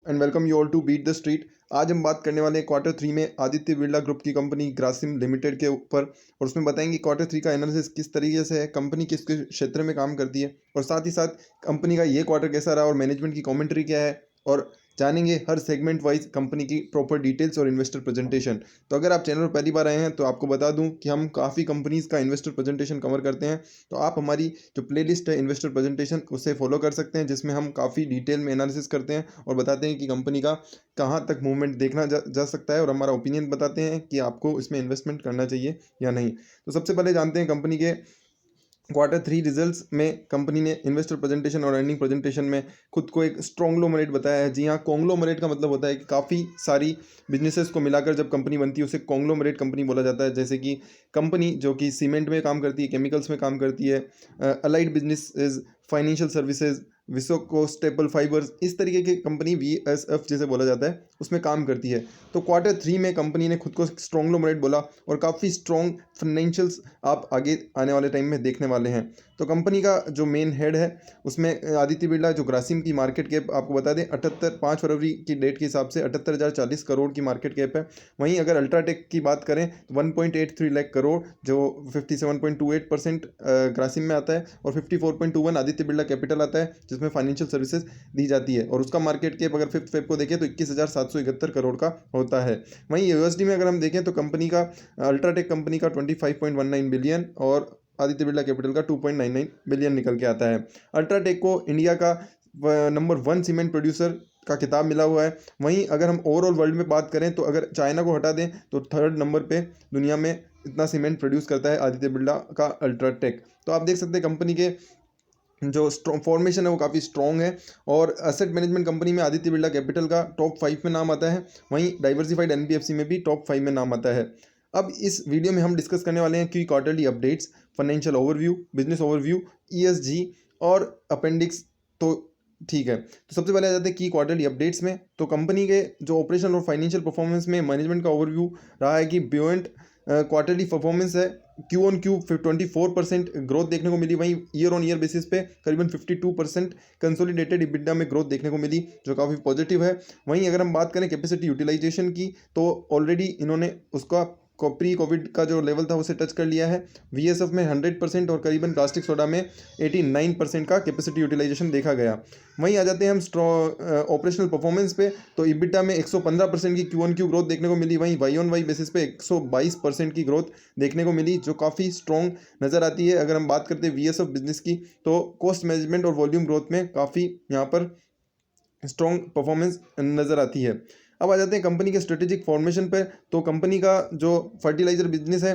And welcome you all to beat the street. आज हम बात करने वाले हैं क्वार्टर 3 में आदित्य बिरला ग्रुप की कंपनी ग्रासिम लिमिटेड के ऊपर, और उसमें बताएंगे क्वार्टर 3 का एनालिसिस किस तरीके से है, कंपनी किस किस क्षेत्र में काम करती है, और साथ ही साथ कंपनी का ये क्वार्टर कैसा रहा और मैनेजमेंट की कमेंट्री क्या है, और जानेंगे हर सेगमेंट वाइज कंपनी की प्रॉपर डिटेल्स और इन्वेस्टर प्रेजेंटेशन। तो अगर आप चैनल पर पहली बार आए हैं तो आपको बता दूं कि हम काफ़ी कंपनीज का इन्वेस्टर प्रेजेंटेशन कवर करते हैं, तो आप हमारी जो प्लेलिस्ट है इन्वेस्टर प्रेजेंटेशन उसे फॉलो कर सकते हैं, जिसमें हम काफ़ी डिटेल में एनालिसिस करते हैं और बताते हैं कि कंपनी का कहाँ तक मूवमेंट देखना जा सकता है, और हमारा ओपिनियन बताते हैं कि आपको इसमें इन्वेस्टमेंट करना चाहिए या नहीं। तो सबसे पहले जानते हैं कंपनी के क्वार्टर 3 रिजल्ट्स में। कंपनी ने इन्वेस्टर प्रेजेंटेशन और अर्निंग प्रेजेंटेशन में खुद को एक स्ट्रॉन्ग्लोमरेट बताया है। जी हाँ, कॉन्ग्लोमरेट का मतलब होता है कि काफ़ी सारी बिजनेसेस को मिलाकर जब कंपनी बनती है उसे कॉन्ग्लोमरेट कंपनी बोला जाता है। जैसे कि कंपनी जो कि सीमेंट में काम करती है, केमिकल्स में काम करती है, allied businesses, financial services, visco staple fibres, इस तरीके की कंपनी VSF जैसे बोला जाता है उसमें काम करती है। तो क्वार्टर 3 में कंपनी ने खुद को स्ट्रॉन्ग्लोमरेट बोला और काफ़ी स्ट्रॉन्ग फाइनेंशियल्स आप आगे आने वाले टाइम में देखने वाले हैं। तो कंपनी का जो मेन हेड है उसमें आदित्य बिरला, जो ग्रासिम की मार्केट कैप आपको बता दें 5 फरवरी की डेट के हिसाब से 78,040 करोड़ की मार्केट कैप है। वहीं अगर अल्ट्राटेक की बात करें तो 1.83 लाख करोड़, जो 57.28% ग्रासिम में आता है, और 54.21 आदित्य बिरला कैपिटल आता है जिसमें फाइनेंशियल सर्विसेज दी जाती है, और उसका मार्केट कैप अगर 5 फेब को देखें तो 21,771 करोड़ का होता है। वहीं USD में अगर हम देखें तो कंपनी का अल्ट्राटेक कंपनी का 25.19 बिलियन और आदित्य बिरला कैपिटल का 2.99 बिलियन निकल के आता है। अल्ट्राटेक को इंडिया का नंबर 1 सीमेंट प्रोड्यूसर का खिताब मिला हुआ है। वहीं अगर हम ओवरऑल वर्ल्ड में बात करें तो अगर चाइना को हटा दें तो 3rd नंबर पे दुनिया में इतना सीमेंट प्रोड्यूस करता है आदित्य बिरला का अल्ट्राटेक। तो आप देख सकते हैं कंपनी के जो स्ट्रॉन्ग फॉर्मेशन है वो काफ़ी स्ट्रॉन्ग है, और असेट मैनेजमेंट कंपनी में आदित्य बिरला कैपिटल का टॉप 5 में नाम आता है। वहीं डाइवर्सिफाइड NBFC में भी टॉप 5 में नाम आता है। अब इस वीडियो में हम डिस्कस करने वाले हैं कि quarterly updates, financial overview, business overview, ESG और अपेंडिक्स। तो ठीक है, तो सबसे पहले आ जाते हैं कि क्वार्टरली अपडेट्स में। तो कंपनी के जो ऑपरेशन और फाइनेंशियल परफॉर्मेंस में मैनेजमेंट का ओवरव्यू रहा है कि ब्योएंट क्वार्टरली परफॉर्मेंस है। Q-on-Q 24% ग्रोथ देखने को मिली। वहीं ईयर ऑन ईयर बेसिस पे करीबन 52% कंसोलिडेटेड EBITDA में ग्रोथ देखने को मिली, जो काफ़ी पॉजिटिव है। वहीं अगर हम बात करें कैपेसिटी यूटिलाइजेशन की तो ऑलरेडी इन्होंने उसका प्री कोविड का जो लेवल था उसे टच कर लिया है। VSF में 100% और करीबन प्लास्टिक सोडा में 89% का कैपेसिटी यूटिलाइजेशन देखा गया। वहीं आ जाते हैं हम ऑपरेशनल परफॉर्मेंस पे। तो EBITDA में 115% की Q-on-Q ग्रोथ देखने को मिली। वहीं Y-on-Y बेसिस पे 122% की ग्रोथ देखने को मिली, जो काफ़ी स्ट्रॉन्ग नज़र आती है। अगर हम बात करते हैं VSF बिजनेस की तो कॉस्ट मैनेजमेंट और वॉल्यूम ग्रोथ में काफ़ी यहाँ पर स्ट्रॉन्ग परफॉर्मेंस नज़र आती है। अब आ जाते हैं कंपनी के स्ट्रेटेजिक फॉर्मेशन पर। तो कंपनी का जो फर्टिलाइजर बिजनेस है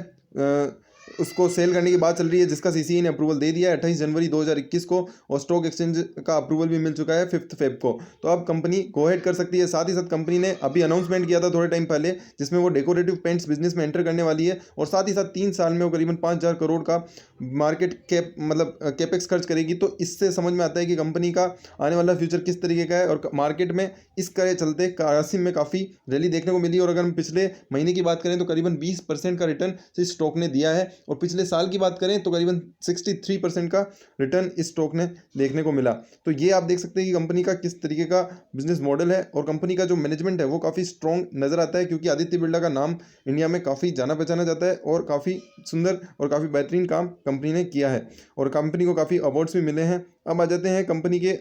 उसको सेल करने की बात चल रही है, जिसका CCI ने अप्रूवल दे दिया है 28 जनवरी 2021 को, और स्टॉक एक्सचेंज का अप्रूवल भी मिल चुका है 5 फेब को। तो अब कंपनी गो हेड कर सकती है। साथ ही साथ कंपनी ने अभी अनाउंसमेंट किया था थोड़े टाइम पहले, जिसमें वो डेकोरेटिव पेंट्स बिजनेस में एंटर करने वाली है, और साथ ही साथ 3 साल में वो करीबन 5,000 करोड़ का मार्केट कैप मतलब कैपेक्स खर्च करेगी। तो इससे समझ में आता है कि कंपनी का आने वाला फ्यूचर किस तरीके का है, और मार्केट में इस करे चलते ग्रासिम में काफ़ी रैली देखने को मिली। और अगर हम पिछले महीने की बात करें तो करीबन 20% का रिटर्न इस स्टॉक ने दिया है, और पिछले साल की बात करें तो करीबन 63% का रिटर्न इस स्टॉक ने देखने को मिला। तो ये आप देख सकते हैं कि कंपनी का किस तरीके का बिजनेस मॉडल है, और कंपनी का जो मैनेजमेंट है वो काफ़ी स्ट्रॉन्ग नज़र आता है, क्योंकि आदित्य बिरला का नाम इंडिया में काफ़ी जाना पहचाना जाता है, और काफ़ी सुंदर और काफ़ी बेहतरीन काम कंपनी ने किया है, और कंपनी को काफ़ी अवार्ड्स भी मिले हैं। अब आ जाते हैं कंपनी के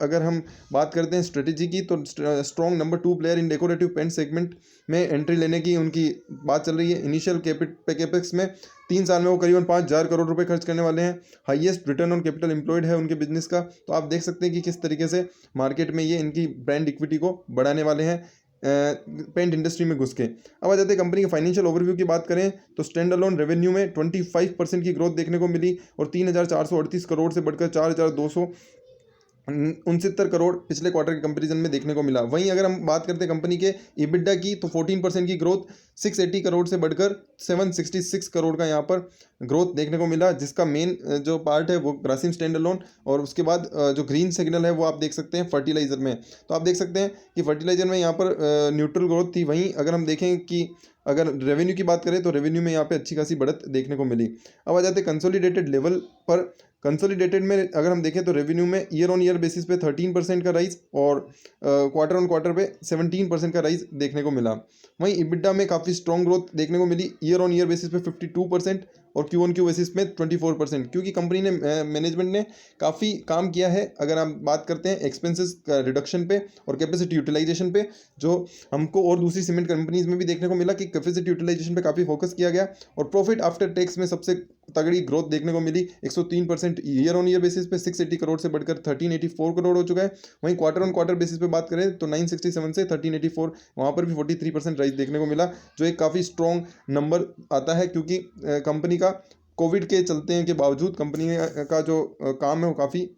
अगर हम बात करते हैं स्ट्रेटेजी की, तो strong number 2 player in decorative paint segment में एंट्री लेने की उनकी बात चल रही है। इनिशियल कैपेक्स में 3 साल में वो करीबन 5,000 करोड़ रुपए खर्च करने वाले हैं। Highest return on capital employed है उनके बिजनेस का। तो आप देख सकते हैं कि किस तरीके से मार्केट में ये इनकी ब्रांड इक्विटी को बढ़ाने वाले हैं पेंट इंडस्ट्री में घुस के। अब आ जाते हैं कंपनी के फाइनेंशियल ओवरव्यू की बात करें तो स्टैंड अलोन रेवेन्यू में 25% की ग्रोथ देखने को मिली, और 3,438 करोड़ से बढ़कर 4,269 करोड़ पिछले क्वार्टर के कंपैरिजन में देखने को मिला। वहीं अगर हम बात करते हैं कंपनी के EBITDA की तो 14% की ग्रोथ 680 करोड़ से बढ़कर 766 करोड़ का यहाँ पर ग्रोथ देखने को मिला, जिसका मेन जो पार्ट है वो ग्रासिम स्टैंड अलोन, और उसके बाद जो ग्रीन सिग्नल है वो आप देख सकते हैं फर्टिलाइजर में। तो आप देख सकते हैं कि फर्टिलाइजर में यहाँ पर न्यूट्रल ग्रोथ थी। वहीं अगर हम देखें कि अगर रेवेन्यू की बात करें तो रेवेन्यू में यहाँ पे अच्छी खासी बढ़त देखने को मिली। अब आ जाते हैं कंसोलिडेटेड लेवल पर। कंसोलिडेटेड में अगर हम देखें तो रेवेन्यू में ईयर ऑन ईयर बेसिस पे 13% का राइज और क्वार्टर ऑन क्वार्टर पे 17% का राइज देखने को मिला। वहीं इबिड्डा में काफ़ी स्ट्रॉन्ग ग्रोथ देखने को मिली, ईयर ऑन ईयर बेसिस पे 52% और क्यू ऑन क्यू बेसिस में 24%, क्योंकि कंपनी ने मैनेजमेंट ने काफ़ी काम किया है। अगर हम बात करते हैं एक्सपेंसेस रिडक्शन पे और कैपेसिटी यूटिलाइजेशन पे, जो हमको और दूसरी सीमेंट कंपनीज में भी देखने को मिला कि कैपेसिटी यूटिलाइजेशन पे काफ़ी फोकस किया गया और प्रॉफिट आफ्टर टैक्स में सबसे तगड़ी ग्रोथ देखने को मिली 103% ईयर ऑन ईयर बेसिस पे 680 करोड़ से बढ़कर 1384 करोड़ हो चुका है। वहीं क्वार्टर ऑन क्वार्टर बेसिस पे बात करें तो 967 से 1384 वहाँ पर भी 43% राइज देखने को मिला, जो एक काफ़ी स्ट्रॉन्ग नंबर आता है, क्योंकि कंपनी का कोविड के चलते के बावजूद कंपनी का जो काम है वो काफ़ी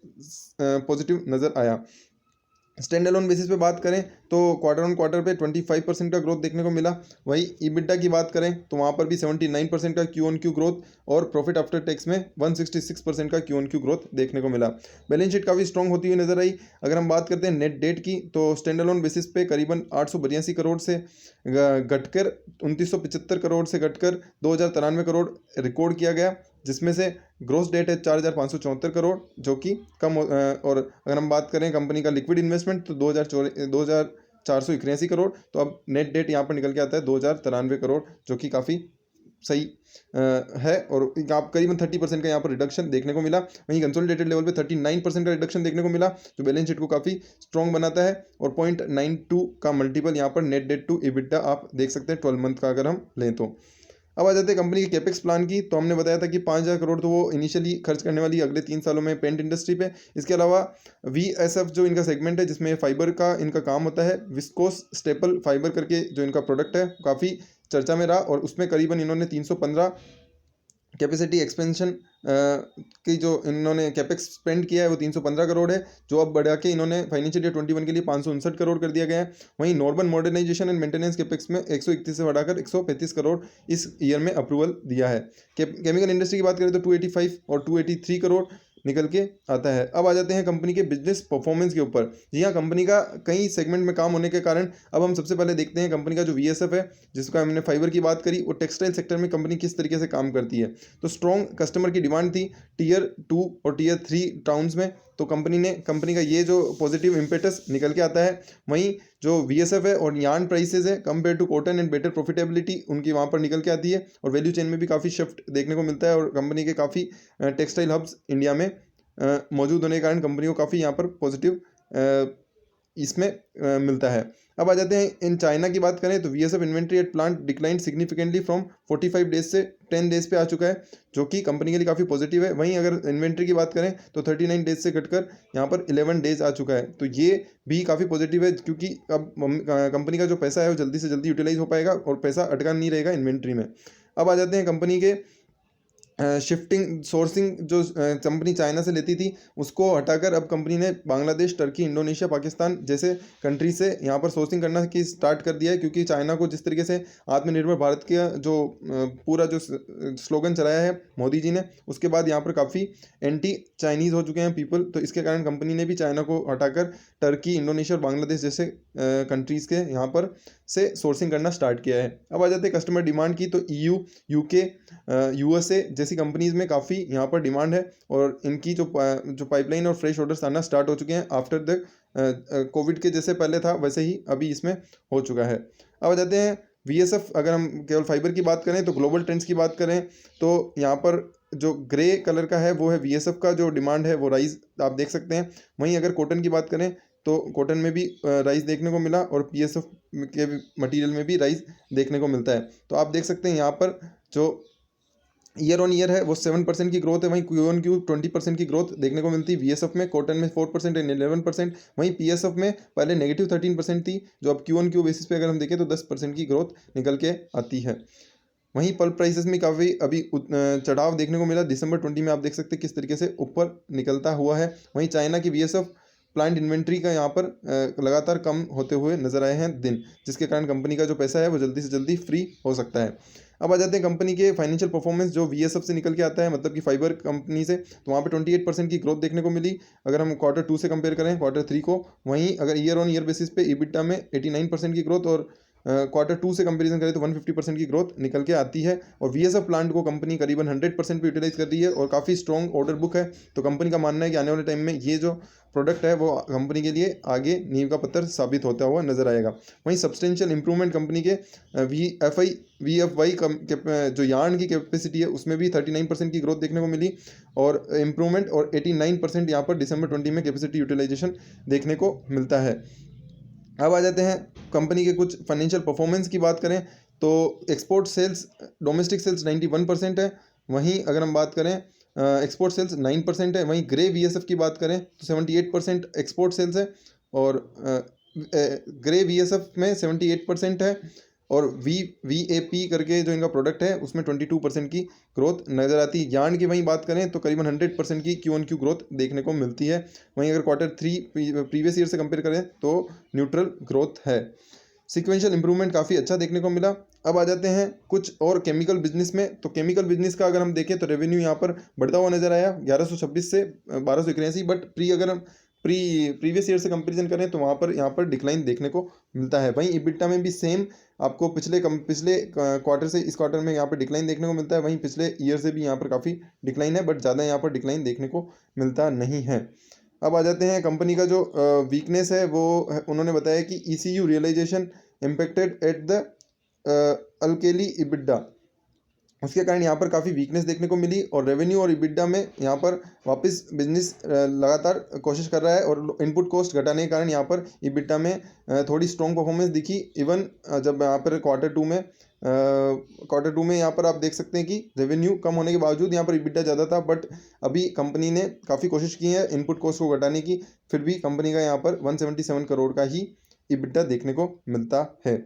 पॉजिटिव नज़र आया। स्टैंड अलोन बेसिस पे बात करें तो क्वार्टर ऑन क्वार्टर पे 25% का ग्रोथ देखने को मिला। वहीं ईबिड्डा की बात करें तो वहाँ पर भी 79% का क्यू ऑन क्यू ग्रोथ और प्रॉफिट आफ्टर टैक्स में 166% का क्यू ऑन क्यू ग्रोथ देखने को मिला। बैलेंस शीट काफ़ी स्ट्रॉन्ग होती हुई नजर आई। अगर हम बात करते हैं नेट डेट की तो स्टैंड अलोन बेसिस पे करीबन 882 करोड़ से घटकर 2975 करोड़ से घटकर 2093 करोड़ रिकॉर्ड किया गया, जिसमें से ग्रोस डेट है 4574 करोड़, जो कि कम और अगर हम बात करें कंपनी का लिक्विड इन्वेस्टमेंट तो 2481 करोड़। तो अब नेट डेट यहाँ पर निकल के आता है 2093 करोड़, जो कि काफ़ी सही है और आप करीबन 30% का यहाँ पर रिडक्शन देखने को मिला। वहीं कंसोलिडेटेड लेवल पे 39% का रिडक्शन देखने को मिला, जो बैलेंस शीट को काफ़ी स्ट्रॉन्ग बनाता है। और 0.92 का मल्टीपल यहाँ पर नेट डेट टू इबिड्डा आप देख सकते हैं 12 मंथ का अगर हम लें तो। अब आ जाते हैं कंपनी की कैपेक्स प्लान की। तो हमने बताया था कि 5000 करोड़ तो वो इनिशियली खर्च करने वाली अगले 3 सालों में पेंट इंडस्ट्री पे। इसके अलावा VSF जो इनका सेगमेंट है जिसमें फाइबर का इनका काम होता है, विस्कोस स्टेपल फाइबर करके जो इनका प्रोडक्ट है काफ़ी चर्चा में रहा और उसमें करीबन इन्होंने 315 कैपेसिटी एक्सपेंशन की जो इन्होंने कैपेक्स स्पेंड किया है वो 315 करोड़ है, जो अब बढ़ा के इन्होंने फाइनेंशियल ईयर 21 के लिए 559 करोड़ कर दिया गया है। वहीं normal modernisation and maintenance capex में 131 से बढ़ाकर 135 करोड़ इस ईयर में अप्रूवल दिया है। केमिकल इंडस्ट्री की बात करें तो 285 और 283 करोड़ निकल के आता है। अब आ जाते हैं कंपनी के बिजनेस परफॉर्मेंस के ऊपर। जी हाँ, कंपनी का कई सेगमेंट में काम होने के कारण अब हम सबसे पहले देखते हैं कंपनी का जो VSF है, जिसका हमने फाइबर की बात करी, वो टेक्सटाइल सेक्टर में कंपनी किस तरीके से काम करती है। तो स्ट्रॉन्ग कस्टमर की डिमांड थी टीयर 2 और टीयर 3 टाउन्स में, तो कंपनी का ये जो पॉजिटिव इम्पेटस निकल के आता है। वहीं जो VSF है और यार्न प्राइसेस है compare to cotton and better profitability उनकी वहाँ पर निकल के आती है और वैल्यू चेन में भी काफ़ी शिफ्ट देखने को मिलता है और कंपनी के काफ़ी टेक्सटाइल हब्स इंडिया में मौजूद होने के कारण कंपनी को काफ़ी यहाँ पर पॉजिटिव इसमें मिलता है। अब आ जाते हैं इन चाइना की बात करें तो VSF inventory at plant decline significantly from 45 days से 10 डेज पे आ चुका है, जो कि कंपनी के लिए काफ़ी पॉजिटिव है। वहीं अगर इन्वेंट्री की बात करें तो 39 डेज से घटकर यहाँ पर 11 डेज आ चुका है, तो ये भी काफ़ी पॉजिटिव है, क्योंकि अब कंपनी का जो पैसा है वो जल्दी से जल्दी यूटिलाइज हो पाएगा और पैसा अटका नहीं रहेगा इन्वेंट्री में। अब आ जाते हैं कंपनी के शिफ्टिंग सोर्सिंग जो कंपनी चाइना से लेती थी उसको हटाकर अब कंपनी ने बांग्लादेश, टर्की, इंडोनेशिया, पाकिस्तान जैसे कंट्री से यहाँ पर सोर्सिंग करना की स्टार्ट कर दिया है, क्योंकि चाइना को जिस तरीके से आत्मनिर्भर भारत का जो पूरा जो स्लोगन चलाया है मोदी जी ने, उसके बाद यहाँ पर काफ़ी एंटी चाइनीज़ हो चुके हैं पीपल, तो इसके कारण कंपनी ने भी चाइना को हटाकर टर्की, इंडोनेशिया और बांग्लादेश जैसे कंट्रीज़ के यहाँ पर से सोर्सिंग करना स्टार्ट किया है। अब आ जाते हैं कस्टमर डिमांड की, तो EU, UK, USA जैसी कंपनीज़ में काफ़ी यहाँ पर डिमांड है और इनकी जो पाइपलाइन और फ्रेश ऑर्डर्स आना स्टार्ट हो चुके हैं आफ्टर द कोविड के, जैसे पहले था वैसे ही अभी इसमें हो चुका है। अब आ जाते हैं VSF, अगर हम केवल फाइबर की बात करें तो ग्लोबल ट्रेंड्स की बात करें तो यहाँ पर जो ग्रे कलर का है वो है VSF का जो डिमांड है वो राइज आप देख सकते हैं। वहीं अगर कॉटन की बात करें तो कॉटन में भी राइज देखने को मिला और PSF के मटेरियल में भी राइज देखने को मिलता है। तो आप देख सकते हैं यहाँ पर जो ईयर ऑन ईयर है वो 7% की ग्रोथ है, वहीं क्यू ऑन क्यू 20% की ग्रोथ देखने को मिलती है VSF में, कॉटन में 4% एंड 11%। वहीं PSF में पहले नेगेटिव 13% थी, जो अब क्यू ऑन क्यू बेसिस पे अगर हम देखें तो 10% की ग्रोथ निकल के आती है। वहीं पल्प प्राइसेस में काफ़ी अभी चढ़ाव देखने को मिला, दिसंबर 20 में आप देख सकते हैं किस तरीके से ऊपर निकलता हुआ है। वहीं चाइना की VSF प्लांट इन्वेंट्री का यहाँ पर लगातार कम होते हुए नजर आए हैं दिन, जिसके कारण कंपनी का जो पैसा है वो जल्दी से जल्दी फ्री हो सकता है। अब आ जाते हैं कंपनी के फाइनेंशियल परफॉर्मेंस जो VSF से निकल के आता है, मतलब कि फाइबर कंपनी से, तो वहाँ पे 28% की ग्रोथ देखने को मिली अगर हम Q2 से कंपेयर करें Q3 को। वहीं अगर ईयर ऑन ईयर बेसिस पे EBITDA में 89% की ग्रोथ और Q2 से कंपेरिजन करें तो 150% की ग्रोथ निकल के आती है। और VSF प्लांट को कंपनी करीबन 100% पे यूटिलाइज कर रही है और काफ़ी स्ट्रॉन्ग ऑर्डर बुक है। तो कंपनी का मानना है कि आने वाले टाइम में ये जो प्रोडक्ट है वो कंपनी के लिए आगे नींव का पत्थर साबित होता हुआ नजर आएगा। वहीं सब्सटेंशियल इंप्रूवमेंट कंपनी के VFY जो यार्न की कैपेसिटी है उसमें भी 39% की ग्रोथ देखने को मिली और इम्प्रूवमेंट, और 89% यहाँ पर दिसंबर 20 में कैपेसिटी यूटिलाइजेशन देखने को मिलता है। अब आ जाते हैं कंपनी के कुछ फाइनेंशियल परफॉर्मेंस की बात करें तो एक्सपोर्ट सेल्स, डोमेस्टिक सेल्स 91% है। वहीं अगर हम बात करें एक्सपोर्ट सेल्स 9% है। वहीं ग्रे VSF की बात करें तो 78% एक्सपोर्ट सेल्स है और ग्रे VSF में 78% है। और VAP करके जो इनका प्रोडक्ट है उसमें 22% की ग्रोथ नज़र आती है। यार्न की वहीं बात करें तो करीबन 100% की Q1Q ग्रोथ देखने को मिलती है। वहीं अगर Q3 प्रीवियस ईयर से कंपेयर करें तो न्यूट्रल ग्रोथ है। सिक्वेंशियल इंप्रूवमेंट काफ़ी अच्छा देखने को मिला। अब आ जाते हैं कुछ और केमिकल बिजनेस में। तो केमिकल बिजनेस का अगर हम देखें तो रेवेन्यू यहाँ पर बढ़ता हुआ नजर आया 1126 से 1281, बट अगर हम प्रीवियस ईयर से कंपेरिजन करें तो वहाँ पर यहाँ पर डिक्लाइन देखने को मिलता है। वहीं इबिटा में भी सेम आपको पिछले क्वार्टर से इस क्वार्टर में यहाँ पर डिक्लाइन देखने को मिलता है। वहीं पिछले ईयर से भी यहाँ पर काफ़ी डिक्लाइन है, बट ज़्यादा यहाँ पर डिक्लाइन देखने को मिलता नहीं है। अब आ जाते हैं कंपनी का जो वीकनेस है वो उन्होंने बताया कि ECU realisation impacted at the alkali EBITDA, उसके कारण यहाँ पर काफ़ी वीकनेस देखने को मिली। और रेवेन्यू और इबिडा में यहाँ पर वापस बिजनेस लगातार कोशिश कर रहा है और इनपुट कॉस्ट घटाने के कारण यहाँ पर इबिडा में थोड़ी स्ट्रॉन्ग परफॉर्मेंस दिखी। इवन जब यहाँ पर क्वार्टर टू में यहाँ पर आप देख सकते हैं कि रेवेन्यू कम होने के बावजूद यहाँ पर इबिडा ज़्यादा था, बट अभी कंपनी ने काफ़ी कोशिश की है इनपुट कॉस्ट को घटाने की, फिर भी कंपनी का यहाँ पर 177 करोड़ का ही इबिडा देखने को मिलता है।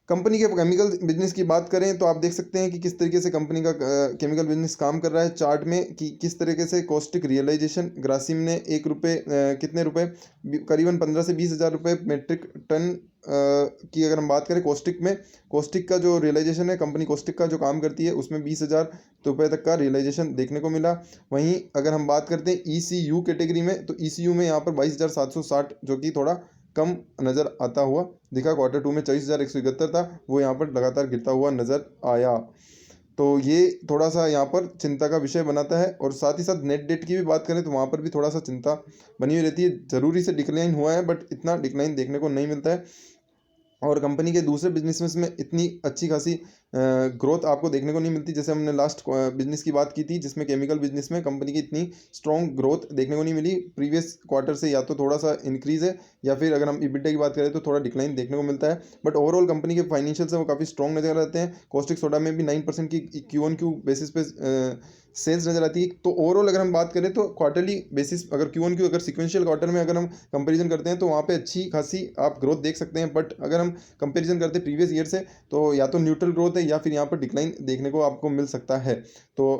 कंपनी के केमिकल बिजनेस की बात करें तो आप देख सकते हैं कि किस तरीके से कंपनी का केमिकल बिजनेस काम कर रहा है चार्ट में, कि किस तरीके से कॉस्टिक रियलाइजेशन ग्रासिम ने कितने रुपए, करीबन 15 से 20 हज़ार रुपये मेट्रिक टन की अगर हम बात करें कॉस्टिक का जो रियलाइजेशन है, कंपनी कॉस्टिक का जो काम करती है उसमें 20,000 रुपये तक का रियलाइजेशन देखने को मिला। वहीं अगर हम बात करते हैं ECU कैटेगरी में तो ECU में यहाँ पर 22,760 जो कि थोड़ा कम नज़र आता हुआ दिखा। Q2 में 24,171 था, वो यहाँ पर लगातार गिरता हुआ नज़र आया। तो ये थोड़ा सा यहाँ पर चिंता का विषय बनाता है। और साथ ही साथ नेट डेट की भी बात करें तो वहाँ पर भी थोड़ा सा चिंता बनी हुई रहती है। ज़रूरी से डिक्लाइन हुआ है बट इतना डिक्लाइन देखने को नहीं मिलता है। और कंपनी के दूसरे बिजनेस में इतनी अच्छी खासी ग्रोथ आपको देखने को नहीं मिलती। जैसे हमने लास्ट बिजनेस की बात की थी जिसमें केमिकल बिजनेस में कंपनी की इतनी स्ट्रॉन्ग ग्रोथ देखने को नहीं मिली। प्रीवियस क्वार्टर से या तो थोड़ा सा इंक्रीज है या फिर अगर हम EBITDA की बात करें तो थोड़ा डिक्लाइन देखने को मिलता है। बट ओवरऑल कंपनी के फाइनेंशियल्स है वो काफ़ी स्ट्रॉन्ग नजर आते हैं। कॉस्टिक सोडा में भी 9% की Q1Q बेसिस पे सेल्स नजर आती है। तो ओवरऑल अगर हम बात करें तो क्वार्टरली बेसिस अगर Q1Q अगर सिक्वेंशियल क्वार्टर में अगर हम कंपेरिजन करते हैं तो वहाँ पे अच्छी खासी आप ग्रोथ देख सकते हैं। बट अगर हम कंपेरिजन करते हैं प्रीवियस ईयर से तो या तो न्यूट्रल ग्रोथ है या फिर यहाँ पर डिक्लाइन देखने को आपको मिल सकता है। तो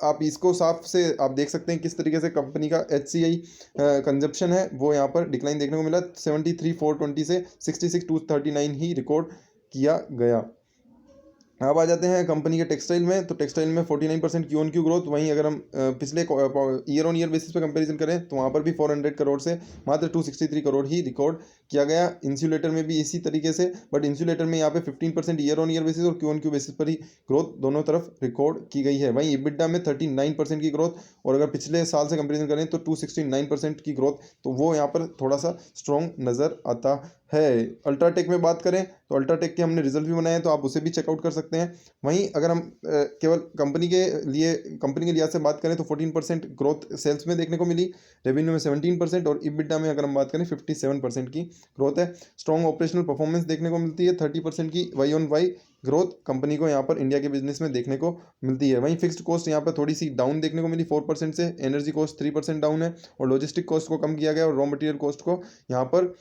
आप इसको साफ से आप देख सकते हैं किस तरीके से कंपनी का HCI कंजप्शन है वो यहाँ पर डिक्लाइन देखने को मिला। 73,420 से 66,239 ही रिकॉर्ड किया गया। अब आ जाते हैं कंपनी के टेक्सटाइल में। तो टेक्सटाइल में 49% Q1Q ग्रोथ। वहीं अगर हम पिछले ईयर ऑन ईयर बेसिस पे कंपैरिजन करें तो वहाँ पर भी 400 करोड़ से मात्र 263 करोड़ ही रिकॉर्ड किया गया। इंसुलेटर में भी इसी तरीके से, बट इंसुलेटर में यहाँ पे 15% ईयर ऑन ईयर बेसिस और Q1Q बेसिस पर ही ग्रोथ दोनों तरफ रिकॉर्ड की गई है। वहीं इबिडा में 39% की ग्रोथ, और अगर पिछले साल से कंपेरिजन करें तो 269% की ग्रोथ, तो वो यहाँ पर थोड़ा सा स्ट्रॉन्ग नज़र आता है। अल्ट्राटेक में बात करें तो अल्ट्राटेक के हमने रिजल्ट भी बनाए हैं तो आप उसे भी चेकआउट कर सकते हैं। वहीं अगर हम केवल कंपनी के लिहाज से बात करें तो 14% ग्रोथ सेल्स में देखने को मिली, रेवेन्यू में 17%, और इबिडा में अगर हम बात करें 57% की ग्रोथ है। स्ट्रॉन्ग ऑपरेशनल परफॉर्मेंस देखने को मिलती है। 30% की Y-on-Y ग्रोथ कंपनी को यहाँ पर इंडिया के बिजनेस में देखने को मिलती है। वहीं फिक्स्ड कॉस्ट यहाँ पर थोड़ी सी डाउन देखने को मिली 4% से, एनर्जी कॉस्ट 3% डाउन है, और लॉजिस्टिक कॉस्ट को कम किया गया और रॉ मटेरियल कॉस्ट को यहाँ पर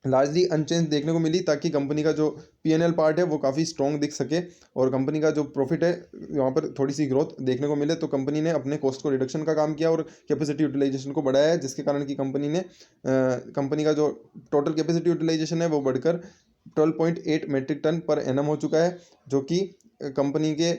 लार्जली अनचेंज देखने को मिली, ताकि कंपनी का जो P&L पार्ट है वो काफ़ी स्ट्रॉन्ग दिख सके और कंपनी का जो प्रॉफिट है वहाँ पर थोड़ी सी ग्रोथ देखने को मिले। तो कंपनी ने अपने कॉस्ट को रिडक्शन का काम किया और कैपेसिटी यूटिलाइजेशन को बढ़ाया है, जिसके कारण कि कंपनी का जो टोटल कैपेसिटी यूटिलाइजेशन है वो बढ़कर 12.8 मेट्रिक टन पर एनम हो चुका है, जो कि कंपनी के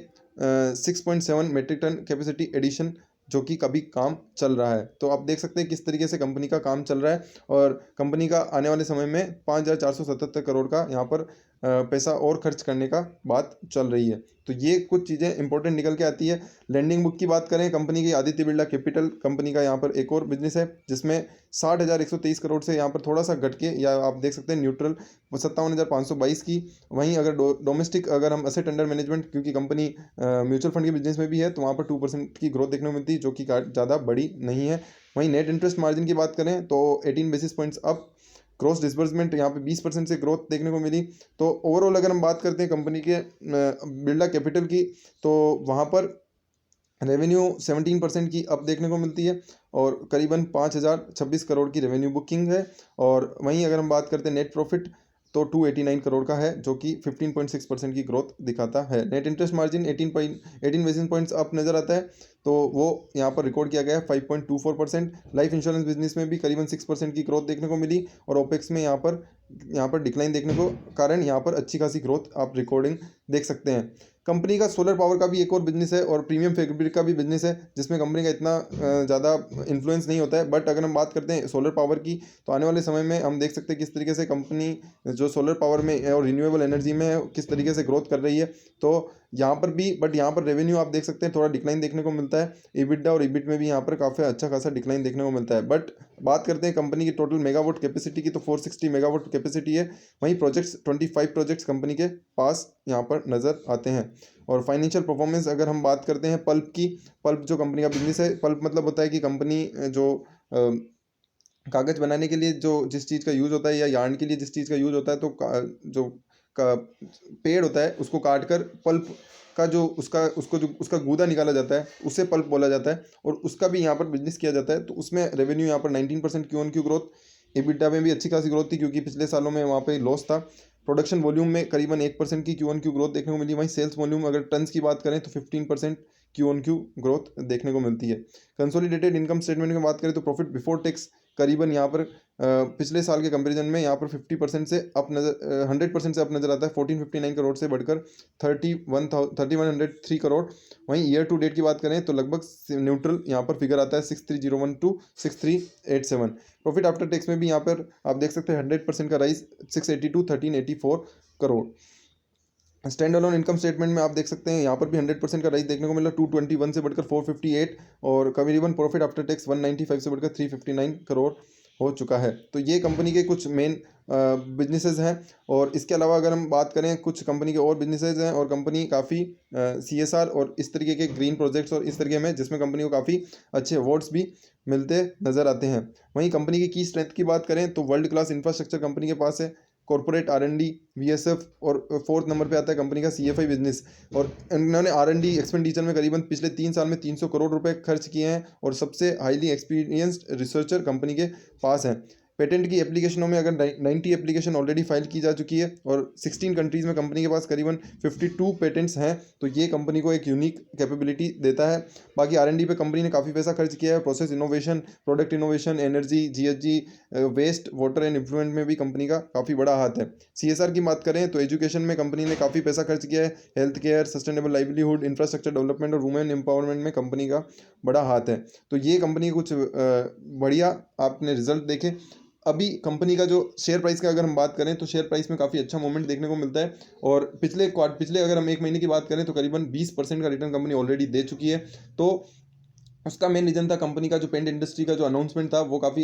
6.7 मेट्रिक टन कैपेसिटी एडिशन जो कि कभी काम चल रहा है। तो आप देख सकते हैं किस तरीके से कंपनी का काम चल रहा है और कंपनी का आने वाले समय में 5,477 करोड़ का यहाँ पर पैसा और खर्च करने का बात चल रही है। तो ये कुछ चीज़ें इंपॉर्टेंट निकल के आती है। लैंडिंग बुक की बात करें कंपनी की, आदित्य बिरला कैपिटल कंपनी का यहाँ पर एक और बिजनेस है जिसमें 60,123 करोड़ से यहाँ पर थोड़ा सा घट के, या आप देख सकते हैं न्यूट्रल 57,522 की। वहीं अगर डोमेस्टिक अगर हम असेट अंडर मैनेजमेंट, क्योंकि कंपनी म्यूचुअल फंड के बिजनेस में भी है, तो वहाँ पर 2% की ग्रोथ देखने को मिलती है जो कि ज़्यादा बड़ी नहीं है। वहीं नेट इंटरेस्ट मार्जिन की बात करें तो 18 basis points up. Cross disbursement यहाँ पे 20% से ग्रोथ देखने को मिली। तो ओवरऑल अगर हम बात करते हैं कंपनी के बिरला कैपिटल की, तो वहाँ पर रेवेन्यू 17% की अप देखने को मिलती है और करीबन 5,026 करोड़ की रेवेन्यू बुकिंग है। और वहीं अगर हम बात करते हैं नेट प्रॉफिट, तो 289 करोड़ का है जो कि 15.6% की ग्रोथ दिखाता है। Net interest margin 18 basis points up नज़र आता है, तो वो यहाँ पर रिकॉर्ड किया गया है 5.24%। लाइफ इंश्योरेंस बिजनेस में भी करीबन 6% की ग्रोथ देखने को मिली और ओपेक्स में यहाँ पर डिक्लाइन देखने को कारण यहाँ पर अच्छी खासी ग्रोथ आप रिकॉर्डिंग देख सकते हैं। कंपनी का सोलर पावर का भी एक और बिजनेस है और प्रीमियम फैब्रिक का भी बिजनेस है जिसमें कंपनी का इतना ज़्यादा इन्फ्लुएंस नहीं होता है। बट अगर हम बात करते हैं सोलर पावर की, तो आने वाले समय में हम देख सकते हैं किस तरीके से कंपनी जो सोलर पावर में और रिन्यूएबल एनर्जी में है किस तरीके से ग्रोथ कर रही है। तो यहाँ पर भी, बट यहाँ पर रेवेन्यू आप देख सकते हैं थोड़ा डिक्लाइन देखने को मिलता है। EBITDA और EBIT में भी यहाँ पर काफ़ी अच्छा खासा डिक्लाइन देखने को मिलता है। बट बात करते हैं कंपनी की टोटल मेगावाट कैपेसिटी की, तो 460 मेगावाट कैपेसिटी है। वहीं प्रोजेक्ट्स 25 प्रोजेक्ट्स कंपनी के पास यहाँ पर नज़र आते हैं। और फाइनेंशियल परफॉर्मेंस अगर हम बात करते हैं पल्प की, पल्प जो कंपनी का बिजनेस है, पल्प मतलब होता है कि कंपनी जो कागज़ बनाने के लिए जो जिस चीज़ का यूज़ होता है या यार्न के लिए जिस चीज़ का यूज़ होता है, तो पेड़ होता है उसको काट कर पल्प का जो उसका गूदा निकाला जाता है उसे पल्प बोला जाता है और उसका भी यहाँ पर बिजनेस किया जाता है। तो उसमें रेवेन्यू यहाँ पर 19% Q on Q growth. EBITDA में भी अच्छी खासी ग्रोथ थी क्योंकि पिछले सालों में वहाँ पे लॉस था। प्रोडक्शन वॉल्यूम में करीबन 1% की क्यू ऑन क्यू ग्रोथ देखने को मिली। वहीं सेल्स वॉल्यूम अगर टन्स की बात करें तो 15% क्यू ऑन क्यू ग्रोथ देखने को मिलती है। कंसोलिडेटेड इनकम स्टेटमेंट की बात करें तो प्रॉफिट बिफोर टैक्स करीबन यहाँ पर पिछले साल के कंपैरिजन में यहाँ पर 50% से अप नज़र 100% से अप नज़र आता है। 1459 करोड़ से बढ़कर 3103 करोड़। वहीं ईयर टू डेट की बात करें तो लगभग न्यूट्रल यहाँ पर फिगर आता है 6301 टू 6387। प्रॉफिट आफ्टर टैक्स में भी यहाँ पर आप देख सकते हैं 100% का rise 680 to 1384 crore. Standalone income statement में आप देख सकते हैं यहाँ पर भी 100% का राइज देखने को मिला, 221 से बढ़कर 458 और करीबन प्रॉफिट आफ्टर टैक्स 195 से बढ़कर 359 करोड़ हो चुका है। तो ये कंपनी के कुछ मेन बिजनेसेस हैं। और इसके अलावा अगर हम बात करें कुछ कंपनी के और बिजनेसेस हैं और कंपनी काफ़ी CSR और इस तरीके के ग्रीन प्रोजेक्ट्स और इस तरीके में जिसमें कंपनी को काफ़ी अच्छे अवार्ड्स भी मिलते नज़र आते हैं। वहीं कंपनी की स्ट्रेंथ की बात करें तो वर्ल्ड क्लास इंफ्रास्ट्रक्चर कंपनी के पास है, कॉर्पोरेट R&D VSF और 4th नंबर पे आता है कंपनी का CFI बिजनेस। और इन्होंने R&D एक्सपेंडिचर में करीबन पिछले 3 साल में 300 करोड़ रुपए खर्च किए हैं और सबसे हाईली एक्सपीरियंस्ड रिसर्चर कंपनी के पास हैं। पेटेंट की एप्लीकेशनों में अगर 90 एप्लीकेशन ऑलरेडी फाइल की जा चुकी है और 16 कंट्रीज़ में कंपनी के पास करीबन 52 पेटेंट्स हैं। तो ये कंपनी को एक यूनिक कैपेबिलिटी देता है। बाकी R&D पे कंपनी ने काफ़ी पैसा खर्च किया है। Process innovation, product innovation, energy, GHG, waste, water and influent में भी कंपनी का काफ़ी बड़ा हाथ है। CSR की बात करें तो एजुकेशन में कंपनी ने काफ़ी पैसा खर्च किया है। Health care, sustainable livelihood, infrastructure development और वुमेन एम्पावरमेंट में कंपनी का बड़ा हाथ है। तो ये कंपनी कुछ बढ़िया आपने रिजल्ट देखे। अभी कंपनी का जो शेयर प्राइस का अगर हम बात करें तो शेयर प्राइस में काफ़ी अच्छा मोमेंट देखने को मिलता है और पिछले अगर हम 1 महीने की बात करें तो करीबन 20% का रिटर्न कंपनी ऑलरेडी दे चुकी है। तो उसका मेन रीज़न था कंपनी का जो पेंट इंडस्ट्री का जो अनाउंसमेंट था वो काफ़ी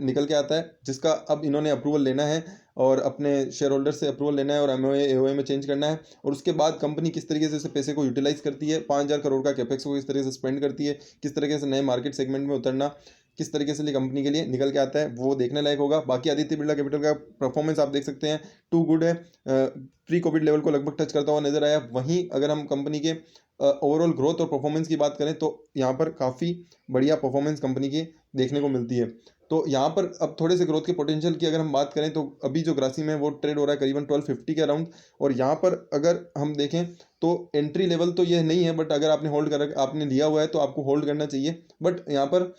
निकल के आता है, जिसका अब इन्होंने अप्रूवल लेना है और अपने शेयर होल्डर से अप्रूवल लेना है और MOA AOA में चेंज करना है। और उसके बाद कंपनी किस तरीके से इस पैसे को यूटिलाइज करती है, 5,000 करोड़ का कैपेक्स को किस तरीके से स्पेंड करती है, किस तरीके से नए मार्केट सेगमेंट में उतरना किस तरीके से कंपनी के लिए निकल के आता है, वो देखने लायक होगा। बाकी आदित्य बिरला कैपिटल का परफॉर्मेंस आप देख सकते हैं टू गुड है, प्री कोविड लेवल को लगभग टच करता हुआ नजर आया। वहीं अगर हम कंपनी के ओवरऑल ग्रोथ और परफॉर्मेंस की बात करें तो यहाँ पर काफ़ी बढ़िया परफॉर्मेंस कंपनी की देखने को मिलती है। तो यहाँ पर अब थोड़े से ग्रोथ के पोटेंशियल की अगर हम बात करें तो अभी जो ग्रासिम है वो ट्रेड हो रहा है करीबन 1250 के अराउंड। और यहाँ पर अगर हम देखें तो एंट्री लेवल तो ये नहीं है, बट अगर आपने लिया हुआ है तो आपको होल्ड करना चाहिए। बट यहाँ पर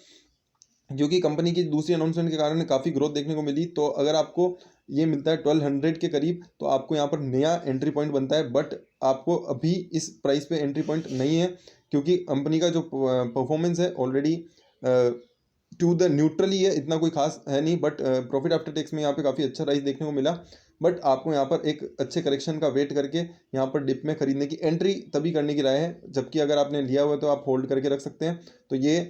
क्योंकि कंपनी की दूसरी अनाउंसमेंट के कारण काफ़ी ग्रोथ देखने को मिली, तो अगर आपको ये मिलता है 1200 के करीब तो आपको यहाँ पर नया एंट्री पॉइंट बनता है। बट आपको अभी इस प्राइस पे एंट्री पॉइंट नहीं है क्योंकि कंपनी का जो परफॉर्मेंस है ऑलरेडी टू द न्यूट्रल ही है, इतना कोई खास है नहीं, बट प्रॉफिट आफ्टर टैक्स में यहाँ पे काफ़ी अच्छा राइज देखने को मिला। बट आपको यहाँ पर एक अच्छे करेक्शन का वेट करके यहाँ पर डिप में खरीदने की, एंट्री तभी करने की राय है, जबकि अगर आपने लिया हुआ है तो आप होल्ड करके रख सकते हैं। तो ये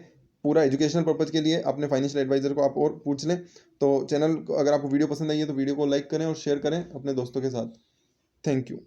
पूरा एजुकेशनल पर्पज़ के लिए अपने फाइनेंशियल एडवाइजर को आप और पूछ लें। तो चैनल को, अगर आपको वीडियो पसंद आई है तो वीडियो को लाइक करें और शेयर करें अपने दोस्तों के साथ। Thank you.